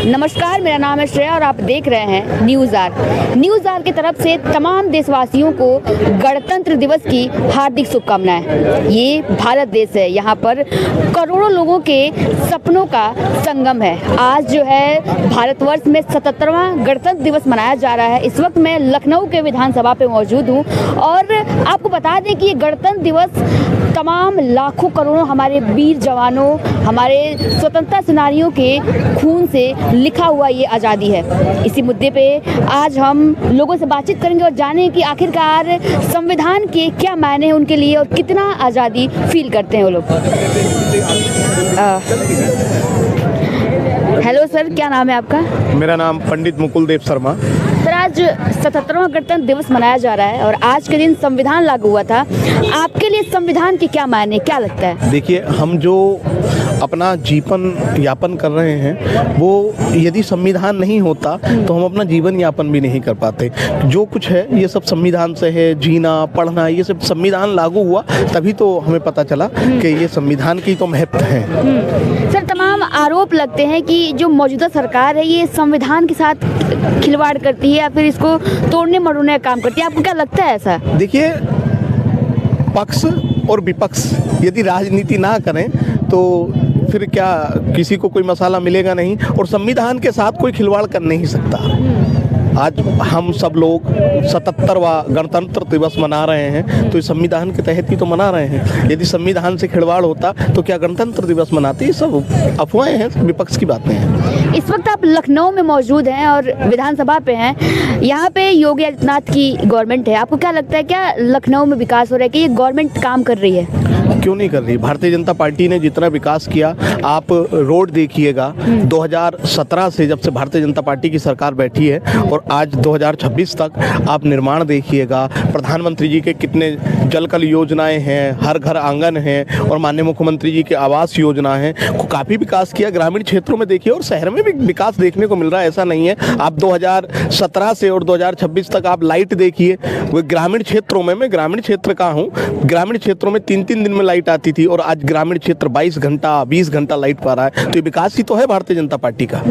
नमस्कार, मेरा नाम है श्रेया और आप देख रहे हैं न्यूज़ आर की तरफ से तमाम देशवासियों को गणतंत्र दिवस की हार्दिक शुभकामनाएं। ये भारत देश है, यहाँ पर करोड़ों लोगों के सपनों का संगम है। आज जो है भारतवर्ष में 77वां गणतंत्र दिवस मनाया जा रहा है। इस वक्त मैं लखनऊ के विधानसभा पे मौजूद हूँ और आपको बता दें कि ये गणतंत्र दिवस तमाम लाखों करोड़ों हमारे वीर जवानों, हमारे स्वतंत्रता सेनानियों के खून से लिखा हुआ ये आज़ादी है। इसी मुद्दे पे आज हम लोगों से बातचीत करेंगे और जानें कि आखिरकार संविधान के क्या मायने हैं उनके लिए और कितना आज़ादी फील करते हैं वो लोग। हेलो सर, क्या नाम है आपका? मेरा नाम पंडित मुकुल देव शर्मा। सर, आज 77वां गणतंत्र दिवस मनाया जा रहा है और आज के दिन संविधान लागू हुआ था। आपके लिए संविधान के क्या मायने, क्या लगता है? देखिए, हम जो अपना जीवन यापन कर रहे हैं वो यदि संविधान नहीं होता तो हम अपना जीवन यापन भी नहीं कर पाते। जो कुछ है ये सब संविधान से है, जीना पढ़ना ये सब संविधान लागू हुआ तभी तो हमें पता चला कि ये संविधान की तो महत्व है। सर, तमाम आरोप लगते हैं कि जो मौजूदा सरकार है ये संविधान के साथ खिलवाड़ करती है या फिर इसको तोड़ने मरोड़ने का काम करती है। आपको क्या लगता है ऐसा? देखिए, पक्ष और विपक्ष यदि राजनीति ना करें तो फिर क्या किसी को कोई मसाला मिलेगा नहीं और संविधान के साथ कोई खिलवाड़ कर नहीं सकता। आज हम सब लोग 77वां गणतंत्र दिवस मना रहे हैं तो इस संविधान के तहत ही तो मना रहे हैं। यदि संविधान से खिलवाड़ होता तो क्या गणतंत्र दिवस मनाते? ये सब अफवाहें हैं, विपक्ष की बातें हैं। इस वक्त आप लखनऊ में मौजूद हैं और विधानसभा पे हैं। यहाँ पे योगी आदित्यनाथ की गवर्नमेंट है। आपको क्या लगता है, क्या लखनऊ में विकास हो रहा है कि ये गवर्नमेंट काम कर रही है? क्यों नहीं कर रही? भारतीय जनता पार्टी ने जितना विकास किया, आप रोड देखिएगा 2017 से जब से भारतीय जनता पार्टी की सरकार बैठी है और आज 2026 तक आप निर्माण देखिएगा। प्रधानमंत्री जी के कितने जल कल योजनाएं हैं, हर घर आंगन हैं और माननीय मुख्यमंत्री जी के आवास योजना है। काफ़ी विकास किया। ग्रामीण क्षेत्रों में देखिए और शहर में भी विकास देखने को मिल रहा है, ऐसा नहीं है। आप 2017 से और 2026 तक आप लाइट देखिए। वो ग्रामीण क्षेत्रों में, मैं ग्रामीण क्षेत्र का हूँ, ग्रामीण क्षेत्रों में 3-3 दिन में लाइट आती थी और आज ग्रामीण क्षेत्र 22 घंटा 20 घंटा लाइट पा रहा है। तो ये विकास ही तो है भारतीय जनता पार्टी का।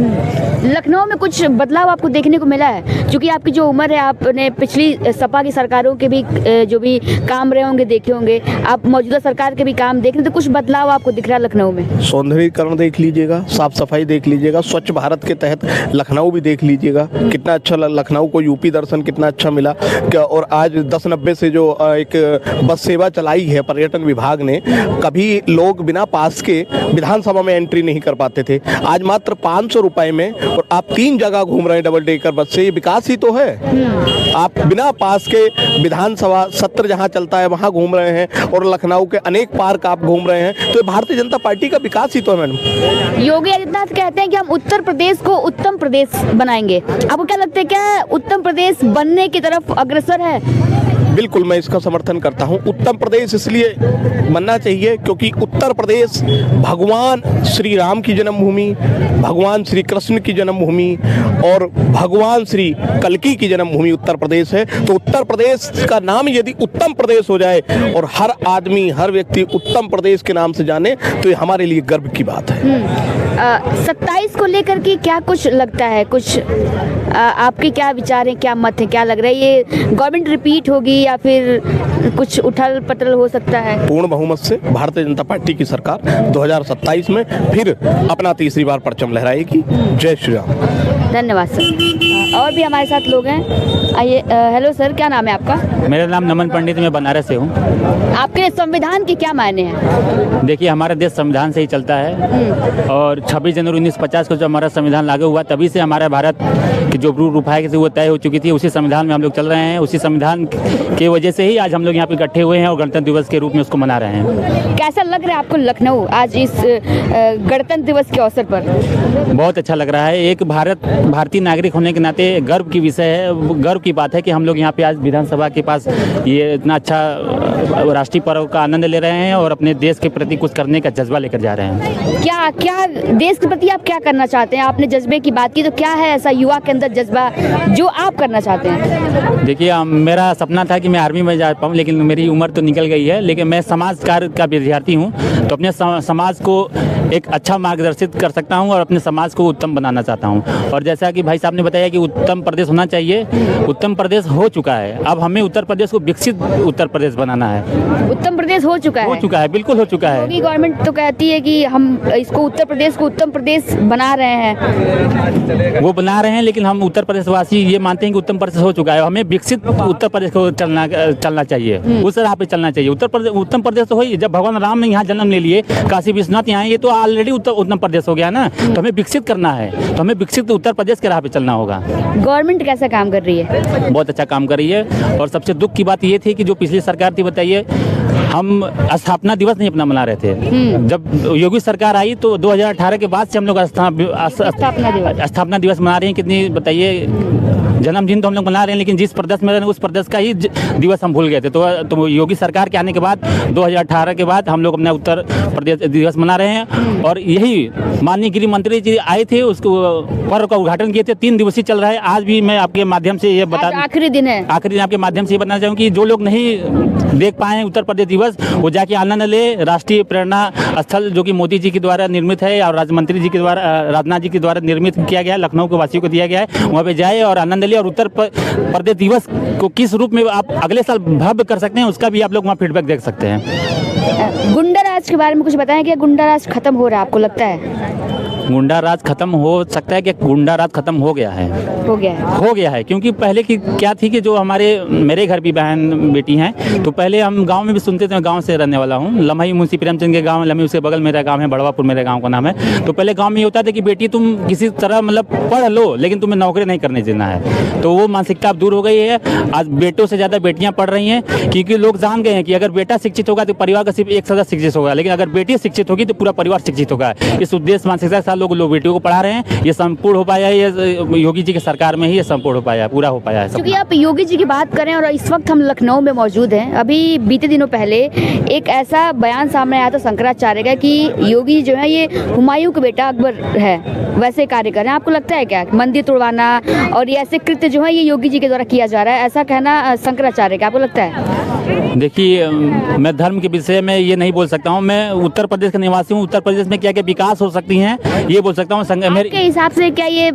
लखनऊ में कुछ बदलाव आपको देखने को मिला है? क्योंकि आपकी जो उम्र है, आपने पिछली सपा की सरकारों के भी जो भी काम रहे होंगे देखे होंगे, आप मौजूदा सरकार के भी काम देख रहे हैं, तो कुछ बदलाव आपको दिख रहा है लखनऊ में? सौंदर्यीकरण देख लीजिएगा, साफ सफाई देख लीजिएगा, स्वच्छ भारत के तहत लखनऊ भी देख लीजिएगा कितना अच्छा लखनऊ को यूपी दर्शन कितना अच्छा मिला। और आज 1090 से जो एक बस सेवा चलाई है पर्यटन विभाग ने, कभी लोग बिना पास के विधानसभा में एंट्री नहीं कर पाते थे। आज मात्र 500 रुपए में और आप 3 जगह घूम रहे हैं डबल डेकर बस से। ये विकास ही तो है। आप बिना पास के विधानसभा सत्र जहां चलता है वहां घूम रहे हैं और लखनऊ के अनेक पार्क आप घूम रहे हैं। तो ये भारतीय जनता पार्टी का विकास ही तो है मैडम। योगी आदित्यनाथ कहते हैं कि हम उत्तर प्रदेश को उत्तम प्रदेश बनाएंगे। आपको क्या लगता है, क्या उत्तम प्रदेश बनने की तरफ अग्रसर है? बिल्कुल, मैं इसका समर्थन करता हूं। उत्तम प्रदेश इसलिए बनना चाहिए क्योंकि उत्तर प्रदेश भगवान श्री राम की जन्मभूमि, भगवान श्री कृष्ण की जन्मभूमि और भगवान श्री कल्की की जन्मभूमि उत्तर प्रदेश है। तो उत्तर प्रदेश का नाम यदि उत्तम प्रदेश हो जाए और हर आदमी, हर व्यक्ति उत्तम प्रदेश के नाम से जाने तो ये हमारे लिए गर्व की बात है। 27 को लेकर के क्या कुछ लगता है? कुछ आपके क्या विचार हैं, क्या मत है, क्या लग रहा है? ये गवर्नमेंट रिपीट होगी या फिर कुछ उठल पटल हो सकता है? पूर्ण बहुमत से भारतीय जनता पार्टी की सरकार 2027 में फिर अपना तीसरी बार परचम लहराएगी। जय श्री राम। धन्यवाद सर। और भी हमारे साथ लोग हैं, आइए। हेलो सर, क्या नाम है आपका? मेरा नाम नमन पंडित, मैं बनारस से हूँ। आपके संविधान के क्या मायने हैं? देखिए, हमारा देश संविधान से ही चलता है और 26 जनवरी 1950 को जब हमारा संविधान लागू हुआ तभी से हमारा भारत की जो रूप है वो तय हो चुकी थी। उसी संविधान में हम लोग चल रहे हैं। उसी संविधान की वजह से ही आज हम लोग यहाँ पे इकट्ठे हुए हैं और गणतंत्र दिवस के रूप में उसको मना रहे हैं। कैसा लग रहा है आपको लखनऊ आज इस गणतंत्र दिवस के अवसर पर? बहुत अच्छा लग रहा है। एक भारतीय नागरिक होने के नाते गर्व की विषय है, गर्व की बात है कि हम लोग यहाँ पे आज विधानसभा के पास ये इतना अच्छा राष्ट्रीय पर्व का आनंद ले रहे हैं और अपने देश के प्रति कुछ करने का जज्बा लेकर जा रहे हैं। क्या क्या देश के प्रति आप क्या करना चाहते हैं? आपने जज्बे की बात की, तो क्या है ऐसा युवा के अंदर जज्बा जो आप करना चाहते हैं? देखिए, मेरा सपना था कि मैं आर्मी में जा पाऊँ, लेकिन मेरी उम्र तो निकल गई है। लेकिन मैं समाज कार्य का विद्यार्थी हूँ, तो अपने समाज को एक अच्छा मार्गदर्शित कर सकता हूँ और अपने समाज को उत्तम बनाना चाहता हूँ। और जैसा कि भाई साहब ने बताया कि उत्तम प्रदेश होना चाहिए, उत्तम प्रदेश हो चुका है। अब हमें उत्तर प्रदेश को विकसित उत्तर प्रदेश बनाना है। उत्तम प्रदेश हो चुका है, बिल्कुल हो चुका है। योगी गवर्नमेंट तो कहती है कि हम इसको उत्तर प्रदेश को उत्तम प्रदेश बना रहे हैं। वो बना रहे हैं, लेकिन हम उत्तर प्रदेश वासी ये मानते हैं कि उत्तम प्रदेश हो चुका है। हमें विकसित उत्तर प्रदेश को चलना चाहिए, उस राह पे चलना चाहिए। उत्तम प्रदेश तो हो, जब भगवान राम ने यहाँ जन्म ले लिए, काशी विश्वनाथ यहाँ, ये तो ऑलरेडी उत्तम प्रदेश हो गया ना। तो हमें विकसित करना है, तो हमें विकसित उत्तर प्रदेश के राह पे चलना होगा। गवर्नमेंट कैसा काम कर रही है? बहुत अच्छा काम कर रही है। और सबसे दुख की बात ये थी कि जो पिछली सरकार थी, बताइए, हम स्थापना दिवस नहीं अपना मना रहे थे। जब योगी सरकार आई तो 2018 के बाद से हम लोग स्थापना दिवस मना रहे हैं। कितनी बताइए, जन्मदिन तो हम लोग मना रहे हैं, लेकिन जिस प्रदेश में उस प्रदेश का ही दिवस हम भूल गए थे। तो योगी सरकार के आने के बाद 2018 के बाद हम लोग अपना उत्तर प्रदेश दिवस मना रहे हैं। और यही माननीय गृह मंत्री जी आए थे, उसको पर्व का उद्घाटन किए थे। 3 दिवसीय चल रहा है। आज भी मैं आपके माध्यम से ये बता, आखिरी दिन है, आखिरी दिन आपके माध्यम से ये बताना चाहूँ कि जो लोग नहीं देख पाए हैं उत्तर प्रदेश दिवस, वो जाके आनंद ले। राष्ट्रीय प्रेरणा स्थल जो कि मोदी जी के द्वारा निर्मित है और राज्य मंत्री जी के द्वारा, राजनाथ जी के द्वारा निर्मित किया गया है, लखनऊ के वासियों को दिया गया है, वहाँ पे जाए और आनंद ले। और उत्तर प्रदेश दिवस को किस रूप में आप अगले साल भव्य कर सकते हैं, उसका भी आप लोग वहाँ फीडबैक देख सकते हैं। गुंडा राज के बारे में कुछ बताएं। क्या गुंडा राज खत्म हो रहा है, आपको लगता है? गुंडा राज खत्म हो सकता है कि गुंडा राज खत्म हो गया है? हो गया है, क्योंकि पहले की क्या थी कि जो मेरे घर भी बहन बेटी हैं, तो पहले हम गांव में भी सुनते थे। मैं गांव से रहने वाला हूं, लम्ही मुंशी प्रेमचंद के गांव, लम्ही उसके बगल मेरा गांव है, बड़वापुर मेरे गांव का नाम है। तो पहले गांव में ये होता था कि बेटी तुम किसी तरह मतलब पढ़ लो, लेकिन तुम्हें नौकरी नहीं करने देना है। तो वो मानसिकता अब दूर हो गई है। आज बेटों से ज़्यादा बेटियाँ पढ़ रही हैं, क्योंकि लोग जान गए हैं कि अगर बेटा शिक्षित होगा तो परिवार का सिर्फ एक सदस्य शिक्षित होगा, लेकिन अगर बेटी शिक्षित होगी तो पूरा परिवार शिक्षित होगा। इस उद्देश्य मानसिकता के साथ लोग बेटियों को पढ़ा रहे हैं। ये संपूर्ण हो पाया है, ये योगी जी की सरकार में ही ये संपूर्ण हो पाया, पूरा हो पाया है। क्योंकि आप योगी जी की बात करें और इस वक्त हम लखनऊ में मौजूद हैं। अभी बीते दिनों पहले एक ऐसा बयान सामने आया था शंकराचार्य का कि योगी जो है ये हुमायूं का बेटा अकबर है, वैसे कार्य कर रहे हैं। आपको लगता है क्या मंदिर तोड़वाना और ये ऐसे कृत्य जो है ये योगी जी के द्वारा किया जा रहा है, ऐसा कहना शंकराचार्य का, आपको लगता है? देखिए, मैं धर्म के विषय में ये नहीं बोल सकता हूँ। मैं उत्तर प्रदेश का निवासी हूँ। उत्तर प्रदेश में क्या क्या विकास हो सकती हैं ये बोल सकता हूँ। आपके हिसाब से क्या ये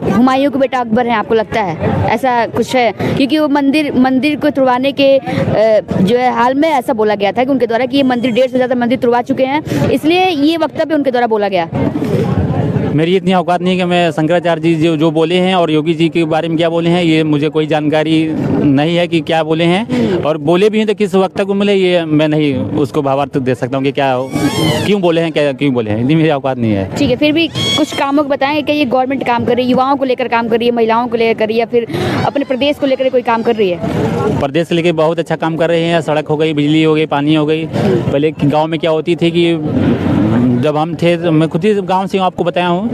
हुमायूं का बेटा अकबर है, आपको लगता है ऐसा कुछ है? क्योंकि वो मंदिर को तुड़वाने के जो है हाल में ऐसा बोला गया था कि उनके द्वारा कि ये मंदिर 150 से ज़्यादा मंदिर तुड़वा चुके हैं, इसलिए ये वक्तव्य उनके द्वारा बोला गया। मेरी इतनी औकात नहीं है कि मैं शंकराचार्य जी जो बोले हैं और योगी जी के बारे में क्या बोले हैं, ये मुझे कोई जानकारी नहीं है कि क्या बोले हैं, और बोले भी हैं तो किस वक्त तक मिले ये मैं नहीं उसको भावार्थ दे सकता हूँ कि क्या क्यों बोले हैं, क्या क्यों बोले हैं, इतनी मेरी औकात नहीं है। ठीक है, फिर भी कुछ कामों को बताएंगे कि ये गवर्नमेंट काम कर रही है, युवाओं को लेकर काम कर रही है, महिलाओं को लेकर कर रही है, या फिर अपने प्रदेश को लेकर कोई काम कर रही है? प्रदेश से लेकर बहुत अच्छा काम कर रहे हैं। सड़क हो गई, बिजली हो गई, पानी हो गई। पहले गाँव में क्या होती थी कि जब हम थे, मैं खुद ही गांव से आपको बताया हूँ,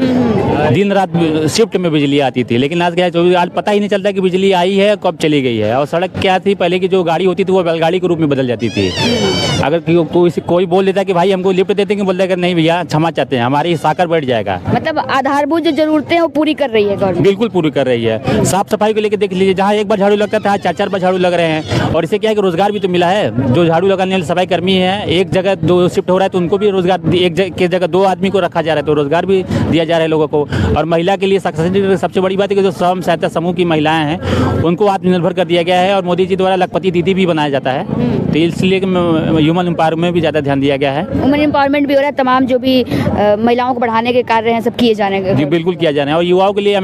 दिन रात शिफ्ट में बिजली आती थी, लेकिन आज क्या है, आज पता ही नहीं चलता कि बिजली आई है कब चली गई है। और सड़क क्या थी, पहले की जो गाड़ी होती थी वो बैलगाड़ी के रूप में बदल जाती थी। अगर कोई बोल देता कि भाई हमको लिफ्ट देते हैं, बोलते हैं नहीं भैया क्षमा चाहते हैं, हमारी साकर बैठ जाएगा। मतलब आधारभूत जो जरूरतें हैं वो पूरी कर रही है गवर्नमेंट? बिल्कुल पूरी कर रही है। साफ सफाई को लेकर देख लीजिए, जहाँ एक बार झाड़ू लगता था 4-4 बार झाड़ू लग रहे हैं। और इससे क्या है कि रोजगार भी तो मिला है। जो झाड़ू लगाने वाले सफाई कर्मी है, एक जगह 2 शिफ्ट हो रहा है तो उनको भी रोजगार, एक जगह 2 आदमी को रखा जा रहा है तो रोजगार भी दिया जा रहा है लोगों को। और महिला के लिए सबसे बड़ी बात है कि जो स्वयं सहायता समूह की महिलाएं हैं उनको आत्मनिर्भर कर दिया गया है, और मोदी जी द्वारा लखपति दीदी भी बनाया जाता है। तो इसलिए ह्यूमन एम्पावरमेंट में भी ज़्यादा ध्यान दिया गया है। वुमेन एम्पावरमेंट भी हो रहा है, तमाम जो भी महिलाओं को बढ़ाने के कार्य हैं सब किए जाने जी बिल्कुल किया जाना है। और युवाओं के लिए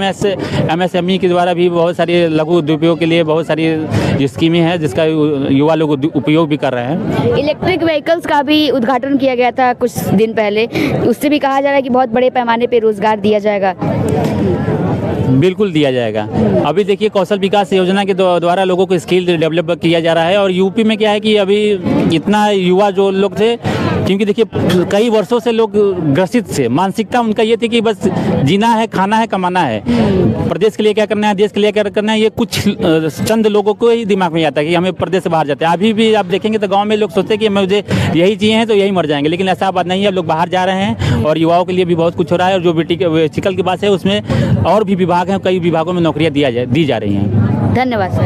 MSME के द्वारा भी बहुत सारी लघु उद्योगों के लिए बहुत सारी स्कीमें हैं जिसका युवा लोग उपयोग भी कर रहे हैं। इलेक्ट्रिक व्हीकल्स का भी उद्घाटन किया गया था कुछ दिन पहले, उससे भी कहा जा रहा है कि बहुत बड़े पैमाने पे रोजगार दिया जाएगा। बिल्कुल दिया जाएगा। अभी देखिए कौशल विकास योजना के द्वारा लोगों को स्किल डेवलप किया जा रहा है। और यूपी में क्या है कि अभी इतना युवा जो लोग थे क्योंकि देखिए कई वर्षों से लोग ग्रसित थे, मानसिकता उनका ये थी कि बस जीना है, खाना है, कमाना है, प्रदेश के लिए क्या करना है, देश के लिए क्या करना है, ये कुछ चंद लोगों को ही दिमाग में आता है कि हमें प्रदेश से बाहर जाते हैं। अभी भी आप देखेंगे तो गांव में लोग सोचते हैं कि मुझे यही चाहिए हैं तो यही मर जाएंगे, लेकिन ऐसा बात नहीं है। अब लोग बाहर जा रहे हैं और युवाओं के लिए भी बहुत कुछ हो रहा है। और जो बेटी चिकल की बात है उसमें और भी विभाग हैं, कई विभागों में नौकरियाँ दी जा रही हैं। धन्यवाद सर।